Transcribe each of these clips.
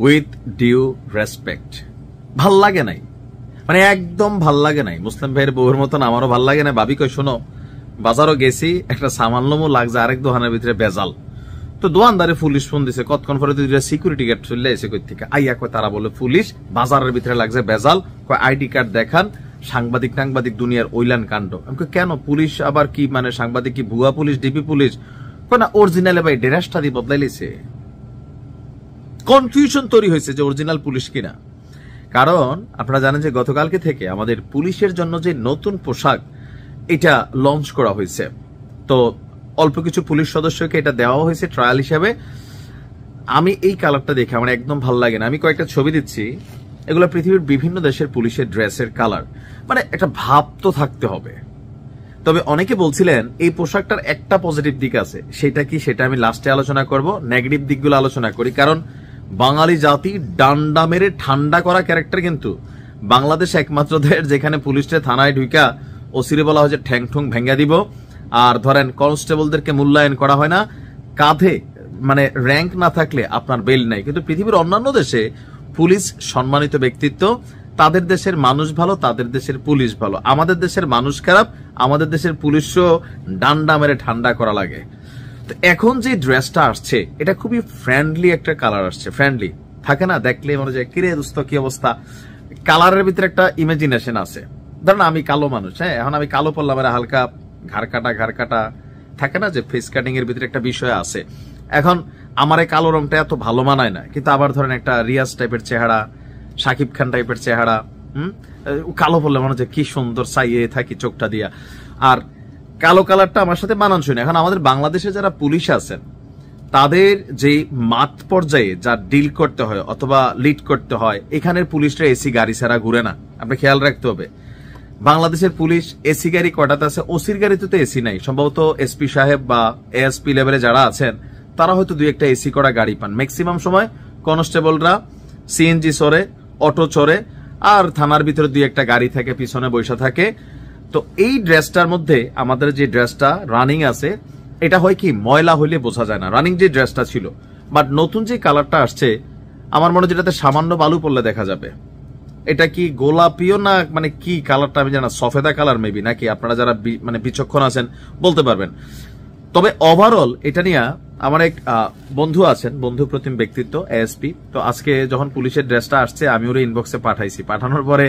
With due respect. ভাল লাগে নাই, মানে একদম ভাল লাগে নাই। মুসলিম ভাইয়ের বউয়ের মতন আমারও ভাল লাগে না। ভাবি কই শোনো, বাজারও গেছি, একটা সামান্যমো লাগছে আরেক দোকানের ভিতরে বেজাল। তো দোকানদারে পুলিশ ফোন দিছে, কতক্ষণ পরে দুইটা সিকিউরিটি গার্ড চলে এসে কই থেকে আইয়া কয়, তারা বলে পুলিশ, বাজারের ভিতরে লাগছে বেজাল, কয় আইডি কার্ড দেখান, সাংবাদিক টাংবাদিক দুনিয়ার ওইলান কাণ্ড। আমি কই কেন, পুলিশ আবার কি, মানে সাংবাদিক কি ভুয়া পুলিশ, ডিপি পুলিশ? কয় না, অরিজিনালে ভাই ড্রেসটা দিয়ে বদলাইছে। কনফিউশন তৈরি হয়েছে যে অরিজিনাল পুলিশ কিনা। কারণ আপনারা জানেন যে গতকালকে থেকে আমাদের পুলিশের জন্য যে নতুন পোশাক এটা লঞ্চ করা হয়েছে। তো অল্প কিছু পুলিশ সদস্যকে এটা দেওয়া হয়েছে ট্রায়াল হিসেবে। আমি এই কালারটা দেখে আমার একদম ভালো লাগে না। আমি কয়েকটা ছবি দিচ্ছি, এগুলো পৃথিবীর বিভিন্ন দেশের পুলিশের ড্রেসের কালার, মানে একটা ভাব তো থাকতে হবে। তবে অনেকে বলছিলেন এই পোশাকটার একটা পজিটিভ দিক আছে, সেটা কি সেটা আমি লাস্টে আলোচনা করব। নেগেটিভ দিকগুলো আলোচনা করি, কারণ বাঙালি জাতি ডান্ডা মেরে ঠান্ডা করা ক্যারেক্টার কিন্তু বাংলাদেশ একমাত্র দেশ যেখানে পুলিশের থানায় ঢুকা ওসিরে বলা হয় যে ঠ্যাং ঠুং ভেঙ্গা দিব, আর ধরেন কনস্টেবলদেরকে মূল্যায়ন করা হয় না, কাঁধে মানে র্যাঙ্ক না থাকলে আপনার বেল নাই। কিন্তু পৃথিবীর অন্যান্য দেশে পুলিশ সম্মানিত ব্যক্তিত্ব, তাদের দেশের মানুষ ভালো, তাদের দেশের পুলিশ ভালো। আমাদের দেশের মানুষ খারাপ, আমাদের দেশের পুলিশও ডান্ডা মেরে ঠান্ডা করা লাগে। তো এখন যে ড্রেসটা আসছে এটা খুবই ফ্রেন্ডলি একটা কালার আসছে। ফ্রেন্ডলি থাকে না, দেখলে মনে হয় কিরে দোস্ত কি অবস্থা। কালারের ভিতরে একটা ইমাজিনেশন আছে। ধরেন আমি কালো মানুষ, হ্যাঁ, এখন আমি কালো পড়লাম, হালকা ঘাড় কাটা থাকে না, যে ফেস কাটিং এর ভিতরে একটা বিষয় আছে। এখন আমার এই কালো রংটা এত ভালো মানায় না, কিন্তু আবার ধরেন একটা রিয়াজ টাইপের চেহারা, শাকিব খান টাইপের চেহারা, কালো পড়লে মনে হচ্ছে কি সুন্দর চাইয়ে থাকি চোখটা দিয়া। আর কালো কালারটা আমার সাথে মানানসই না। এখন আমাদের বাংলাদেশে যারা পুলিশ আছেন তাদের যে মাঠ পর্যায়ে যা ডিল করতে হয় অথবা লিড করতে হয়, এখানের পুলিশরা এসি গাড়ি ছাড়া ঘুরে না। আপনি খেয়াল রাখতে হবে, বাংলাদেশের পুলিশ এসি গাড়ি কটাতে আছে, ওসির গাড়িতে তো এসি নাই। সম্ভবত এসপি সাহেব বা এএসপি লেভেলে যারা আছেন তারা হয়তো দুই একটা এসি করা গাড়ি পান। ম্যাক্সিমাম সময় কনস্টেবলরা সিএনজি চড়ে, অটো চড়ে, আর থানার ভিতরে দুই একটা গাড়ি থাকে, পিছনে বৈশা থাকে। তো এই ড্রেসটার মধ্যে আমাদের যে ড্রেসটা রানিং আছে, এটা হয় কি ময়লা হইলে বোঝা যায় না, রানিং যে ড্রেসটা ছিল। বাট নতুন যে কালারটা আসছে, আমার মনে হয় যেটাতে সামান্য বালু পড়লে দেখা যাবে। এটা কি গোলাপিও না, মানে কি কালারটা আমি জানা, সফেদা কালার মেবি, নাকি আপনারা যারা মানে বিচক্ষণ আছেন বলতে পারবেন। তবে ওভারঅল এটা নিয়ে আমার এক বন্ধু আছেন, বন্ধু প্রতিম ব্যক্তিত্ব এএসপি। তো আজকে যখন পুলিশের ড্রেসটা আসছে আমি ওর ইনবক্সে পাঠাইছি, পাঠানোর পরে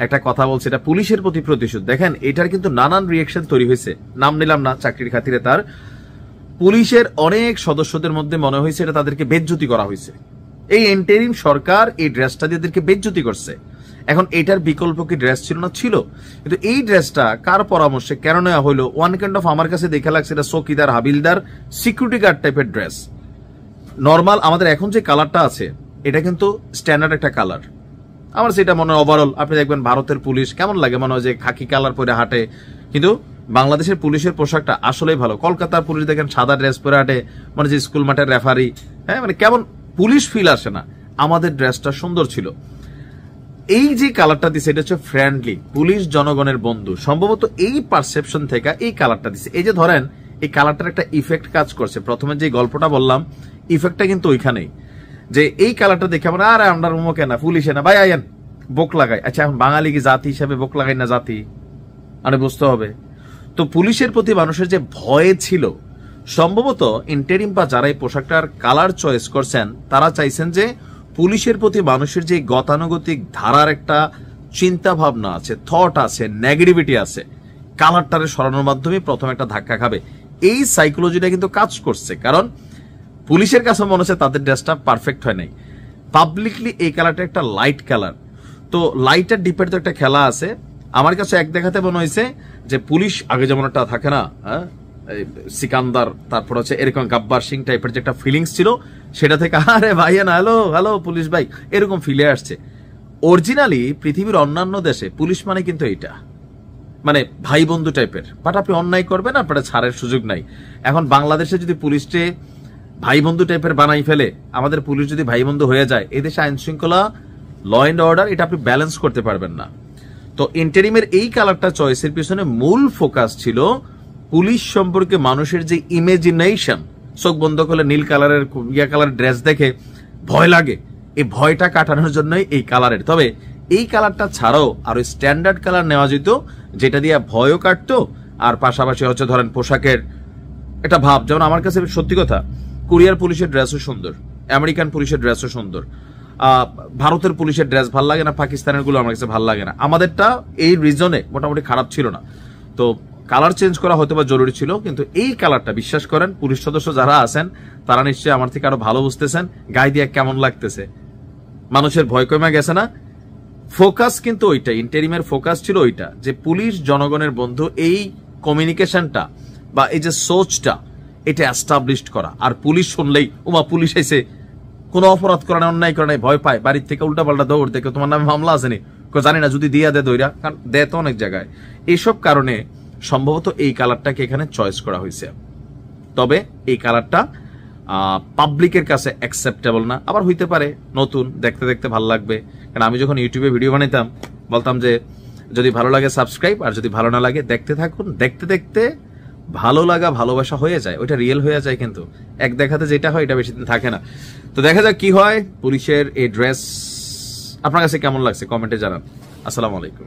একটা কথা বলছে, এটা পুলিশের প্রতি প্রতিশোধ। দেখেন এটার কিন্তু নানান রিয়েকশন তৈরি হয়েছে, নাম নিলাম না চাকরির খাতিরে। তার পুলিশের অনেক সদস্যদের মধ্যে মনে হয়েছে এটা তাদেরকে বেজ্জতি করা হয়েছে। এই ইন্টারিম সরকার এই ড্রেসটা দিয়ে এদেরকে বেজ্জতি করছে। এখন এটার বিকল্প কি ড্রেস ছিল না? ছিল। কিন্তু এই ড্রেসটা কার পরামর্শে কেন নেওয়া হইলো, ওয়ান কাইন্ড অফ আমার কাছে দেখা লাগছে এটা চৌকিদার, হাবিলদার, সিকিউরিটি গার্ড টাইপের ড্রেস। নর্মাল আমাদের এখন যে কালারটা আছে এটা কিন্তু স্ট্যান্ডার্ড একটা কালার। আমার সেটা মনে হয় ওভারঅল আপনি দেখবেন ভারতের পুলিশ কেমন লাগে, মনে হয় যে খাকি কালার পরে হাঁটে। কিন্তু বাংলাদেশের পুলিশের পোশাকটা আসলেই ভালো। কলকাতার পুলিশ দেখেন সাদা ড্রেস পরে হাঁটে, মানে যে স্কুল মাঠের রেফারি, হ্যাঁ, মানে কেমন পুলিশ ফিল আসে না। আমাদের ড্রেসটা সুন্দর ছিল। এই যে কালারটা দিছে এটা হচ্ছে ফ্রেন্ডলি, পুলিশ জনগণের বন্ধু। সম্ভবত এই পারসেপশন থেকে এই কালারটা দিছে। এই যে ধরেন এই কালারটার একটা ইফেক্ট কাজ করছে। প্রথমে যে গল্পটা বললাম, ইফেক্টটা কিন্তু ওইখানেই, যে এই কালারটা দেখে আমরা আরে আমরা উমুকে না, পুলিশে না, ভাই আইয়েন বোক লাগাই। আচ্ছা এখন বাঙালি কি জাতি হিসাবে বোক লাগাই না জাতি? মানে বুঝতে হবে। তো পুলিশের প্রতি মানুষের যে ভয় ছিল, সম্ভবত ইন্টারিম বা যারা এই পোশাকটার কালার চয়েস করছেন তারা চাইছেন যে পুলিশের প্রতি মানুষের যে গতানুগতিক ধারার একটা চিন্তা ভাবনা আছে, থট আছে, নেগেটিভিটি আছে, কালারটারে সরানোর মাধ্যমে প্রথম একটা ধাক্কা খাবে। এই সাইকোলজিটা কিন্তু কাজ করছে। কারণ পুলিশের কাছে মনে হচ্ছে তাদের ড্রেসটা পারফেক্ট হয় নাই। পাবলিকলি এই কালারটা একটা লাইট কালার। তো লাইট আর ডিপের তো একটা খেলা আছে। আমার কাছে এক দেখাতে মনে হয়েছে যে পুলিশ আগে যেমন একটা থাকে না, সিকান্দার, তারপর হচ্ছে এরকম গাব্বার সিং টাইপের যে একটা ফিলিংস ছিল, সেটা থেকে আরে ভাইয়া না, হ্যালো হ্যালো পুলিশ ভাই, এরকম ফিলে আসছে। অরিজিনালি পৃথিবীর অন্যান্য দেশে পুলিশ মানে কিন্তু এইটা, মানে ভাই বন্ধু টাইপের। বাট আপনি অন্যায় করবেন, আপনার ছাড়ের সুযোগ নাই। এখন বাংলাদেশে যদি পুলিশকে ভাই বন্ধু টাইপের বানাই ফেলে, আমাদের পুলিশ যদি ভাই বন্ধু হয়ে যায়, এই দেশে আইন শৃঙ্খলা, ল এন্ড অর্ডার, এটা আপনি ব্যালেন্স করতে পারবেন না। তো ইন্টারিমের এই কালারটা চয়েসের পিছনে মূল ফোকাস ছিল পুলিশ সম্পর্কে মানুষের যে ইমেজিনেশন। চোখ বন্ধ করলে নীল কালারের ইয়া কালার ড্রেস দেখে ভয় লাগে, এই ভয়টা কাটানোর জন্যই এই কালারের। তবে এই কালারটা ছাড়াও আরো স্ট্যান্ডার্ড কালার নেওয়া যেত, যেটা দিয়ে ভয়ও কাটতো, আর পাশাপাশি হচ্ছে ধরেন পোশাকের একটা ভাব। যেমন আমার কাছে সত্যি কথা কোরিয়ার পুলিশের ড্রেসও সুন্দর, আমেরিকান পুলিশের ড্রেসও সুন্দর, ভারতের পুলিশের ড্রেস ভাল লাগে না, পাকিস্তানের গুলো আমার কাছে ভাল লাগে না। আমাদেরটা এই রিজনে মোটামুটি খারাপ ছিল না। তো কালার চেঞ্জ করা হয়তো বা জরুরি ছিল, কিন্তু এই কালারটা বিশ্বাস করেন পুলিশ সদস্য যারা আছেন তারা নিশ্চয়ই আমার থেকে আরো ভালো বুঝতেছেন গায়ে দিয়ে কেমন লাগতেছে। মানুষের ভয় কমে গেছে না? ফোকাস কিন্তু ওইটা, ইন্টারিমের ফোকাস ছিল ওইটা, যে পুলিশ জনগণের বন্ধু, এই কমিউনিকেশনটা বা এই যে সোচটা এটা এস্টাবলিশড করা। আর পুলিশ শুনলেই ওমা পুলিশ এসে কোনো অপরাধ করে না, অন্যায় করে নাই, ভয় পায়, বাড়ির থেকে উল্টা পাল্টা দৌড় দেখে তোমার নামে মামলা আসেনি, জানি না, যদি দিয়া দেয় দইরা, কারণ দেয় তো অনেক জায়গায়। এইসব কারণে সম্ভবত এই কালারটাকে এখানে চয়েস করা হয়েছে। তবে এই কালারটা পাবলিকের কাছে অ্যাকসেপ্টেবল না। আবার হইতে পারে নতুন, দেখতে দেখতে ভালো লাগবে। কারণ আমি যখন ইউটিউবে ভিডিও বানাইতাম বলতাম যে যদি ভালো লাগে সাবস্ক্রাইব, আর যদি ভালো না লাগে দেখতে থাকুন। দেখতে দেখতে ভালো লাগা ভালোবাসা হয়ে যায়, ওইটা রিয়েল হয়ে যায়। কিন্তু এক দেখাতে যেটা হয় এটা বেশি দিন থাকে না। তো দেখা যাক কি হয়। পুলিশের এই ড্রেস আপনার কাছে কেমন লাগছে কমেন্টে জানান। আসসালামু আলাইকুম।